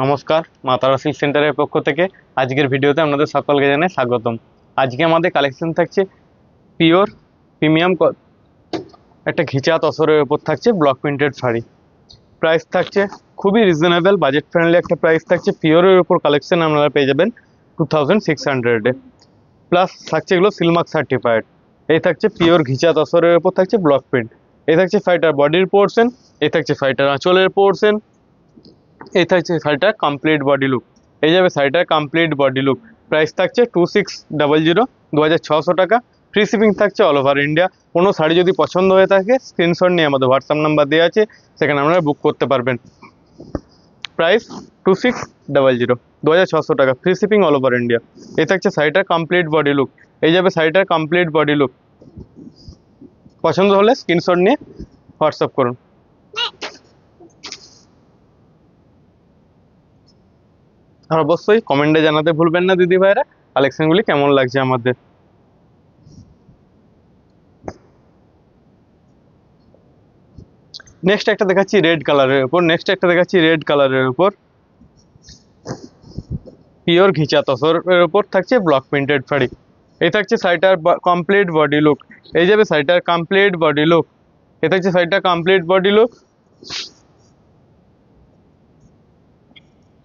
নমস্কার, মা তারা সিল্ক সেন্টারের পক্ষ থেকে আজকের ভিডিওতে আপনাদের সকলকে জানাই স্বাগতম। আজকে আমাদের কালেকশন থাকছে পিওর প্রিমিয়াম একটা ঘিচা তসরের উপর থাকছে ব্লক প্রিন্টেড শাড়ি। প্রাইস থাকছে খুবই রিজনেবল, বাজেট ফ্রেন্ডলি একটা প্রাইস থাকছে। পিওরের উপর কালেকশন আপনারা পেয়ে যাবেন 2600-এ। প্লাস থাকছে এগুলো সিলমার্ক সার্টিফাইড। এই থাকছে পিওর ঘিচা তসরের উপর থাকছে ব্লক প্রিন্ট। এই থাকছে শাড়িটার বডির পোর্শন, এই থাকছে শাড়িটার আঁচলের পোর্শন, এই থাকছে শাড়িটার কমপ্লিট বডি লুক। এই যাবে শাড়িটার কমপ্লিট বডি লুক। প্রাইস থাকছে 2600, 2600 টাকা। ফ্রি শিপিং থাকছে অল ওভার ইন্ডিয়া। কোনো শাড়ি যদি পছন্দ হয়ে থাকে স্ক্রিনশট নিয়ে আমাদের হোয়াটসঅ্যাপ নাম্বার দেওয়া আছে, সেখানে আপনারা বুক করতে পারবেন। প্রাইস 2600, 2600 টাকা, free shipping all over India. এই থাকছে শাড়িটার কমপ্লিট বডি লুক। এই যাবে শাড়িটার কমপ্লিট বডি লুক। পছন্দ হলে স্ক্রিনশট নিয়ে হোয়াটসঅ্যাপ করুন। আর অবশ্যই কমেন্টে জানাতে ভুলবেন না দিদি ভাইরা কালেকশনগুলি কেমন লাগছে আমাদের। নেক্সট একটা দেখাচ্ছি রেড কালারের উপর পিওর ঘিচা তসরের উপর থাকছে ব্লক প্রিন্টেড শাড়ি। এই থাকছে শাড়িটার কমপ্লিট বডি লুক। এই যাবে শাড়িটার কমপ্লিট বডি লুক। এই থাকছে শাড়িটার কমপ্লিট বডি লুক।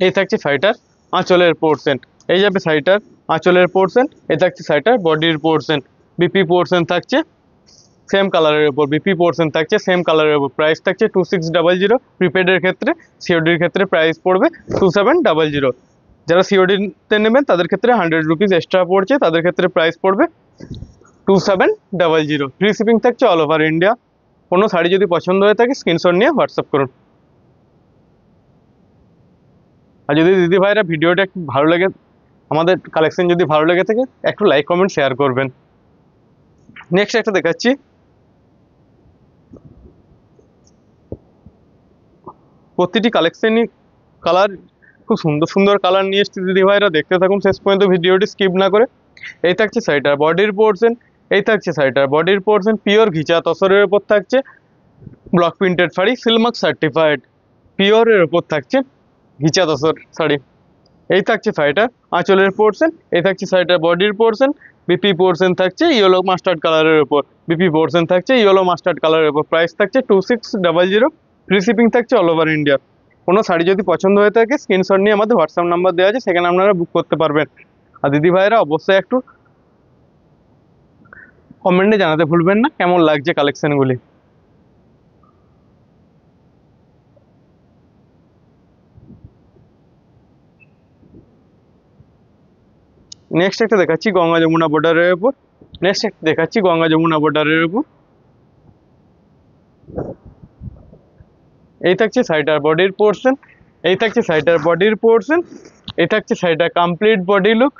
এই থাকছে শাড়িটার আঁচলের পোর্শন। এই যাবে শাড়িটার আঁচলের পোর্শন। এই থাকছে শাড়িটার বডির পোর্শন। বিপি পোর্শন থাকছে সেম কালারের উপর। বিপি পোর্শন থাকছে সেম কালারের উপর। প্রাইস থাকছে 2600। প্রিপেডের ক্ষেত্রে, সিওডির ক্ষেত্রে প্রাইস পড়বে 2700। যারা সিওডিতে নেবেন তাদের ক্ষেত্রে 100 রুপিস এক্সট্রা পড়ছে, তাদের ক্ষেত্রে প্রাইস পড়বে 2700। ফ্রি শিপিং থাকছে অল ওভার ইন্ডিয়া। কোনো শাড়ি যদি পছন্দ হয়ে থাকে স্ক্রিনশট নিয়ে হোয়াটসঅ্যাপ করুন। আর যদি দিদি ভাইরা ভিডিওটা একটু ভালো লাগে, আমাদের কালেকশন যদি ভালো লেগে থাকে একটু লাইক কমেন্ট শেয়ার করবেন। নেক্সট একটা দেখাচ্ছি প্রতিটি কালেকশনই কালার খুব সুন্দর সুন্দর কালার নিয়ে এসেছি দিদি ভাইরা, দেখতে থাকুন শেষ পর্যন্ত ভিডিওটি স্কিপ না করে। এই থাকছে শাড়িটার বডির পোর্শন। এই থাকছে শাড়িটার বডির পোর্শন পিওর ঘিচা তসরের উপর থাকছে block printed sari, seal mark certified. পিওরের উপর থাকছে ঘিচা তসর শাড়ি। এই থাকছে শাড়িটার আঁচলের পোর্শন। এই থাকছে শাড়িটার বডির পোর্শন। বিপি পোর্শন থাকছে ইয়েলো মাস্টার্ড কালারের উপর। বিপি পোর্শন থাকছে ইয়েলো মাস্টার্ড কালারের উপর। প্রাইস থাকছে 2600। ফ্রি শিপিং থাকছে অল ওভার ইন্ডিয়া। কোনো শাড়ি যদি পছন্দ হয়ে থাকে স্ক্রিনশট নিয়ে আমাদের হোয়াটসঅ্যাপ নাম্বার দেওয়া আছে, সেখানে আপনারা বুক করতে পারবেন। আর দিদি ভাইরা অবশ্যই একটু কমেন্টে জানাতে ভুলবেন না কেমন লাগছে কালেকশনগুলি। নেক্সট একটা দেখাচ্ছি গঙ্গা যমুনা বর্ডারের উপর। এই থাকছে শাড়িটার বডির পোর্শন। এই থাকছে শাড়িটার বডির পোর্শন। এই থাকছে শাড়িটার কমপ্লিট বডি লুক।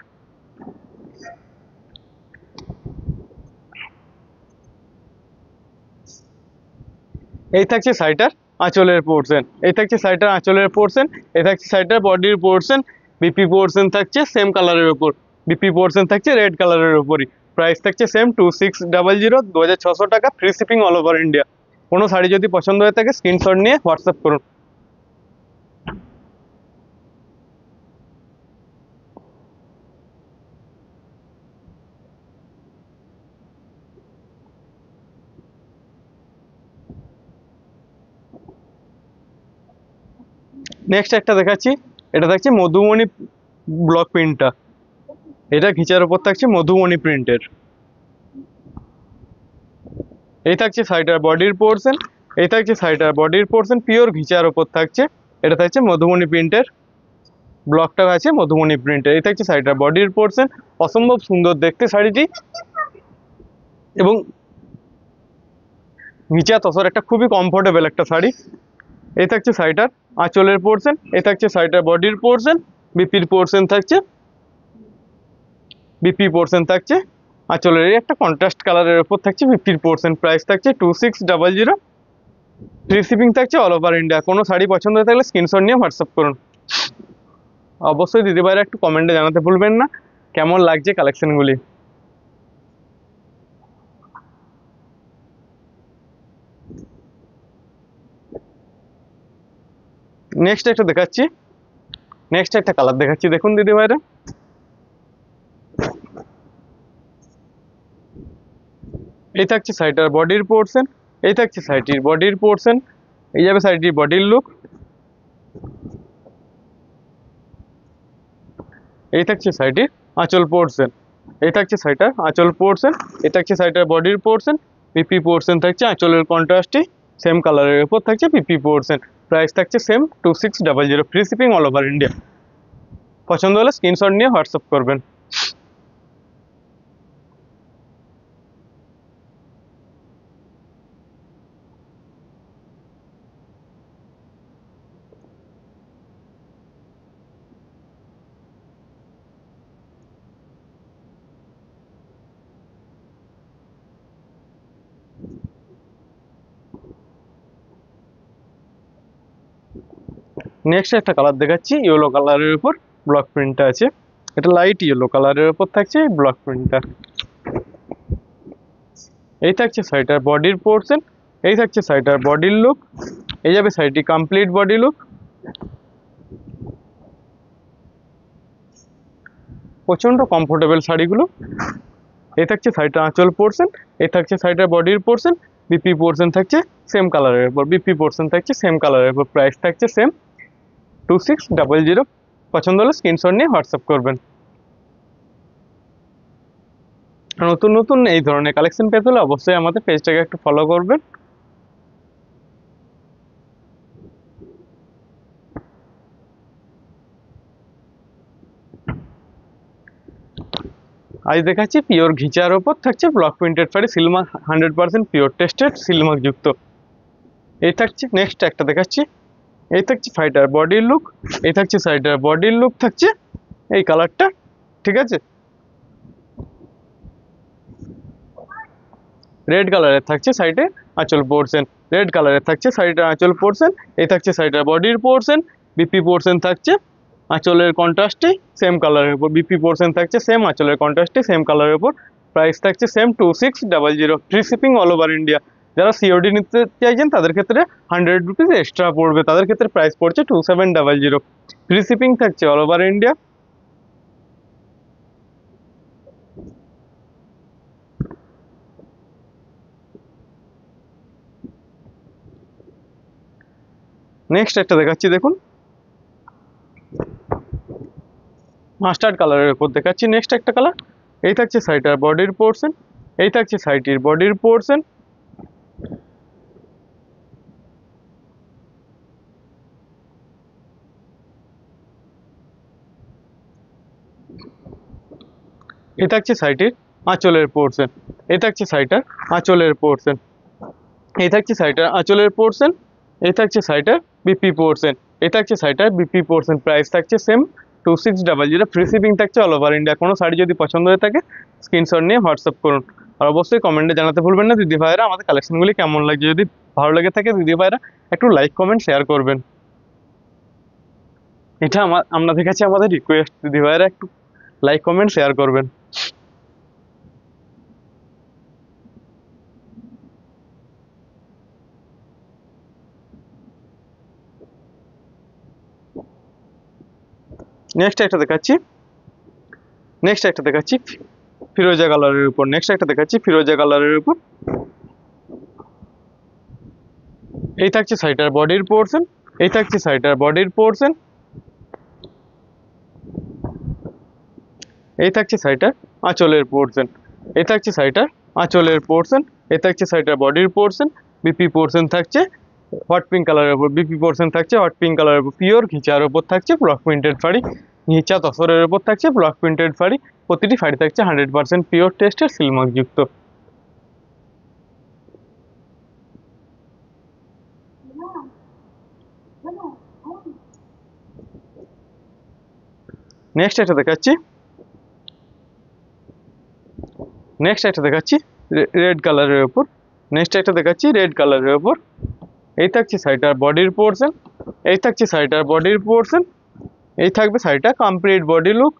এই থাকছে শাড়িটার আঁচলের পোর্শন। এই থাকছে শাড়িটার আঁচলের পোর্শন। এই থাকছে শাড়িটার বডির পোর্শন। বিপি পোর্শন থাকছে সেম কালারের উপর। বিপি পোর্শন থাকছে রেড কালারের উপরই। প্রাইস থাকছে সেম 2600, 2600 টাকা। Free shipping all over India. কোনো শাড়ি যদি পছন্দ হয়ে থাকে স্ক্রিনশট নিয়ে হোয়াটসঅ্যাপ করুন। নেক্সট একটা দেখাচ্ছি, এটা থাকছে মধুমণি ব্লক প্রিন্টটা। এটা ঘিচার উপর থাকছে মধুমণি প্রিন্টের। এই থাকছে শাড়িটার বডির পোর্শন। এই থাকছে শাড়িটার বডির পোর্শন পিওর ঘিচার উপর থাকছে। এটা থাকছে মধুমণি প্রিন্টের। ব্লকটা আছে মধুমণি প্রিন্টের। এই থাকছে শাড়িটার বডির পোর্শন। অসম্ভব সুন্দর দেখতে শাড়িটি, এবং ঘিচা তসর একটা খুবই কমফোর্টেবল একটা শাড়ি। এই থাকছে শাড়িটার আঁচলের পোর্শন। এই থাকছে শাড়িটার বডির পোর্শন। বিপির পোর্শন থাকছে বিপি পোর্শন থাকছে আঁচলের এই একটা কন্ট্রাস্ট কালারের উপর থাকছে বিপির পোর্শন। প্রাইস থাকছে 2600। ফ্রি শিপিং থাকছে অল ওভার ইন্ডিয়া। কোনো শাড়ি পছন্দ হয়ে থাকলে স্ক্রিনশট নিয়ে হোয়াটসঅ্যাপ করুন। অবশ্যই দিদিভাইরা একটু কমেন্টে জানাতে ভুলবেন না কেমন লাগছে কালেকশনগুলি। নেক্সট একটা দেখাচ্ছি নেক্সট একটা কালার দেখাচ্ছি, দেখুন দিদি ভাইরা, এই থাকছে শাড়িটার বডির পোর্শন, এই থাকছে শাড়িটির বডির পোর্শন, এই যাবে শাড়িটির বডির লুক, এই থাকছে শাড়িটির আঁচল পোর্শন, এই থাকছে শাড়িটার আঁচল পোর্শন, এই থাকছে শাড়িটার বডির পোর্শন, পিপি পোর্শন থাকছে আঁচলের কন্ট্রাস্টে সেম কালারের উপর থাকছে পিপি পোর্শন। প্রাইস থাকছে same 2600, free shipping all over India. পছন্দ হলে স্ক্রিনশট নিয়ে হোয়াটসঅ্যাপ করবেন। নেক্সট একটা কালার দেখাচ্ছি, ইয়েলো কালারের উপর ব্লক প্রিন্টটা আছে, এটা লাইট ইয়েলো কালারের উপর থাকছে এই ব্লক প্রিন্টটা। এই থাকছে শাড়িটার বডির পোর্শন, এই থাকছে শাড়িটার বডির লুক, এই যাবে শাড়িটি কমপ্লিট বডি লুক। প্রচন্ড কমফোর্টেবল শাড়িগুলো। এই থাকছে শাড়িটার আঁচল পোর্শন, এই থাকছে শাড়িটার বডির পোর্শন, বিপি পোর্শন থাকছে সেম কালারের উপর, বিপি পোর্শন থাকছে সেম কালারের উপর। প্রাইস থাকছে সেম 2600। পছন্দ হলে স্ক্রিনশট নিয়ে হোয়াটসঅ্যাপ করবেন। নতুন নতুন এই ধরনের কালেকশন পেতে হলে অবশ্যই আমাদের পেজটাকে একটু ফলো করবেন। আজ দেখাচ্ছি পিওর ঘিচার ওপর থাকছে block printed sari, silk mark 100% pure tested silk mark যুক্ত। এই থাকছে নেক্সট একটা দেখাচ্ছি, এই থাকছে শাড়িটার বডির লুক, এই থাকছে শাড়িটার বডির লুক থাকছে এই কালারটা, ঠিক আছে। রেড কালারের থাকছে শাড়িতে আঁচল পোর্শন, রেড কালারের থাকছে শাড়িটার আঁচল পোর্শন, এই থাকছে শাড়িটার বডির পোর্শন, বিপি পোর্শন থাকছে আঁচলের কন্ট্রাস্টে সেম কালারের উপর, বিপি পোর্শন থাকছে সেম আঁচলের কন্ট্রাস্টে সেম কালারের উপর। প্রাইস থাকছে same 2600, free shipping all over India. যারা সিওডি নিতে চাইছেন তাদের ক্ষেত্রে 100 রুপিস এক্সট্রা পড়বে, তাদের ক্ষেত্রে প্রাইস পড়ছে 2700, ফ্রি শিপিং থাকছে অল ওভার ইন্ডিয়া। নেক্সট একটা দেখাচ্ছি, দেখুন মাস্টার্ড কালারের উপর দেখাচ্ছি নেক্সট একটা কালার। এই থাকছে শাড়িটার বডির পোর্শন, এই থাকছে শাড়িটির বডির পোর্শন, এই থাকছে শাড়িটির আঁচলের পোর্শন, এই থাকছে শাড়িটার আঁচলের পোর্শন, এই থাকছে শাড়িটার আঁচলের পোর্শন, এই থাকছে শাড়িটার বিপি পোর্শন, এই থাকছে শাড়িটার বিপি পোর্শন। প্রাইস থাকছে সেম 2600, ফ্রি শিপিং থাকছে অল ওভার ইন্ডিয়া। কোনো শাড়ি যদি পছন্দ হয়ে থাকে স্ক্রিনশট নিয়ে হোয়াটসঅ্যাপ করুন। আর অবশ্যই কমেন্টে জানাতে ভুলবেন না দিদি ভাইরা আমাদের কালেকশনগুলি কেমন লাগছে। যদি ভালো লেগে থাকে দিদি ভাইরা একটু লাইক কমেন্ট শেয়ার করবেন, এটা আপনাদের কাছে আমাদের রিকোয়েস্ট, দিদি ভাইরা একটু লাইক কমেন্ট শেয়ার করবেন। নেক্সট একটা দেখাচ্ছি, নেক্সট একটা দেখাচ্ছি ফিরোজা কালারের উপর, নেক্সট একটা দেখাচ্ছি ফিরোজা কালারের উপর। এই থাকছে শাড়িটার বডির পোর্শন, এই থাকছে শাড়িটার বডির পোর্শন, এই থাকছে শাড়িটার আঁচলের পোর্শন, এই থাকছে শাড়িটার আঁচলের পোর্শন, এই থাকছে শাড়িটার বডির পোর্শন, বিপি পোর্শন থাকছে হট পিঙ্ক কালারের উপর, বিপি পোর্শন থাকছে হট পিঙ্ক কালারের উপর। পিওর ঘিচার উপর থাকছে ব্লক প্রিন্টেড শাড়ি, ঘিচা তসরের উপর থাকছে ব্লক প্রিন্টেড শাড়ি। প্রতিটি শাড়ি থাকছে 100% পিওর টেস্টের সিলমার্ক যুক্ত। নেক্সট একটা দেখাচ্ছি, নেক্সট একটা দেখাচ্ছি রেড কালারের উপর, নেক্সট একটা দেখাচ্ছি রেড কালারের উপর। এই থাকছে শাড়িটার বডির পোর্শন, এই থাকছে শাড়িটার বডির পোর্শন, এই থাকবে শাড়িটা কমপ্লিট বডি লুক।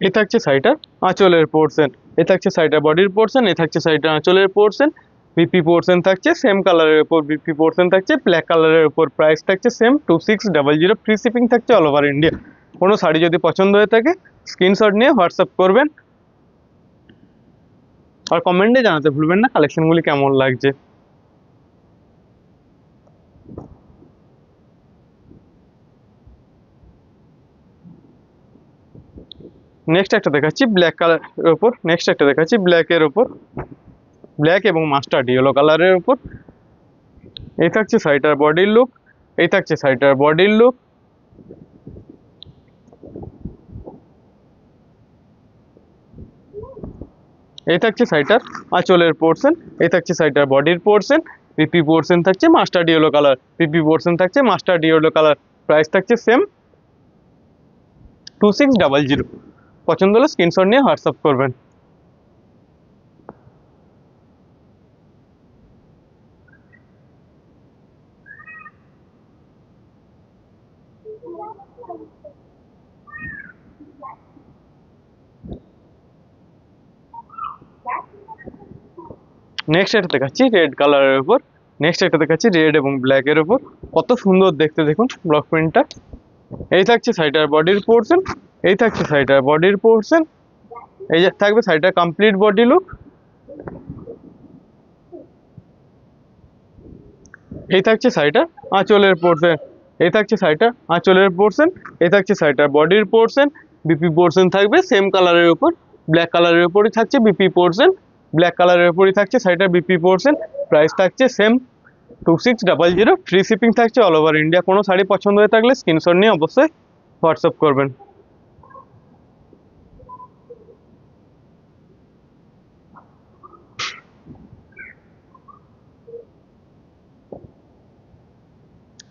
এই থাকছে শাড়িটার আঁচলের পোর্শন, এই থাকছে শাড়িটার বডির পোর্শন, এই থাকছে শাড়িটার আঁচলের পোর্শন, বিপি পোর্শন থাকছে সেম কালারের উপর, বিপি পোর্শন থাকছে ব্ল্যাক কালারের উপর, প্রাইস থাকছে সেম 2600, ফ্রি শিপিং থাকছে অল ওভার ইন্ডিয়া। কোনো শাড়ি যদি পছন্দ হয়ে থাকে স্ক্রিনশট নিয়ে হোয়াটসঅ্যাপ করবেন, আর কমেন্টে জানাতে ভুলবেন না কালেকশনগুলি কেমন লাগছে। নেক্সট একটা দেখাচ্ছি ব্ল্যাক কালারের উপর, নেক্সট একটা দেখাচ্ছি ব্ল্যাকের উপর, ব্ল্যাক এবং মাস্টার্ড ইয়েলো কালারের উপর। এই থাকছে শাড়িটার বডির লুক, এই থাকছে শাড়িটার বডির লুক। এই থাকছে শাড়িটার আঁচলের পোর্শন, এই থাকছে শাড়িটার বডির পোর্শন। পিপি পোর্শন থাকছে মাস্টার্ড ইয়েলো কালার, পিপি পোর্শন থাকছে মাস্টার্ড ইয়েলো কালার, প্রাইস থাকছে সেম 2600। পছন্দ হলে স্ক্রিনশট নিয়ে হোয়াটসঅ্যাপ করবেন। নেক্সট একটা দেখাচ্ছি রেড কালারের উপর, নেক্সট একটা দেখাচ্ছি রেড এবং ব্ল্যাকের উপর। কত সুন্দর দেখতে দেখুন ব্লক প্রিন্টটা। এই থাকছে শাড়িটার বডির পোর্শন, এই থাকছে শাড়িটার বডির পোর্শন। এই যে থাকবে শাড়িটার কমপ্লিট বডি লুক। এই থাকছে শাড়িটার আঁচলের পোর্শন, এই থাকছে শাড়িটার আঁচলের পোর্শন, এই থাকছে শাড়িটার বডির পোর্শন। বিপি পোর্শন থাকবে সেম কালারের উপর, ব্ল্যাক কালারের উপরই থাকছে বিপি পোর্শন, ব্ল্যাক কালারের উপরই থাকছে শাড়িটার বিপি পোর্শন। প্রাইস থাকছে সেম 2600, ফ্রি শিপিং থাকছে অল ওভার ইন্ডিয়া। কোনো শাড়ি পছন্দ হয়ে থাকলে স্ক্রিনশট নিয়ে অবশ্যই হোয়াটসঅ্যাপ করবেন।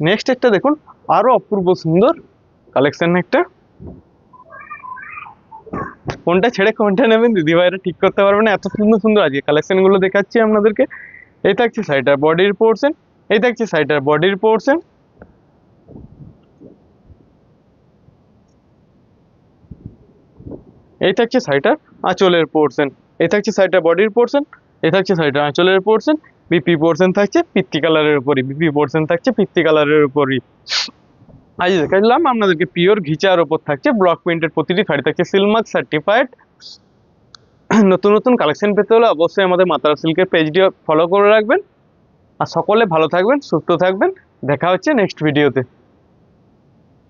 নেক্সট একটা দেখুন আরো অপূর্ব সুন্দর কালেকশন একটা। কোনটা ছেড়ে কোনটা নেবেন দিদি ভাইরা ঠিক করতে পারবেন না, এত সুন্দর সুন্দর আজকে কালেকশন গুলো দেখাচ্ছি আপনাদেরকে। এই থাকছে শাড়িটার বডির পোর্শন, এই থাকছে শাড়িটার বডির পোর্শন। এই থাকছে শাড়িটার আঁচলের পোর্শন, এই থাকছে শাড়িটার বডির পোর্শন, এই থাকছে শাড়িটার আঁচলের পোর্শন। বিপি পোর্শন থাকছে পিত্তি কালারের উপরই, বিপি পোর্শন থাকছে পিত্তি কালারের উপরই। আজ দেখালাম আপনাদেরকে পিওর ঘিচার ওপর থাকছে ব্লক প্রিন্টের প্রতিটি শাড়ি থাকছে সিলমার্ক সার্টিফাইড। নতুন নতুন কালেকশন পেতে হলে অবশ্যই আমাদের মাতারা সিল্কের পেজটি ফলো করে রাখবেন। আর সকলে ভালো থাকবেন, সুস্থ থাকবেন, দেখা হচ্ছে নেক্সট ভিডিওতে।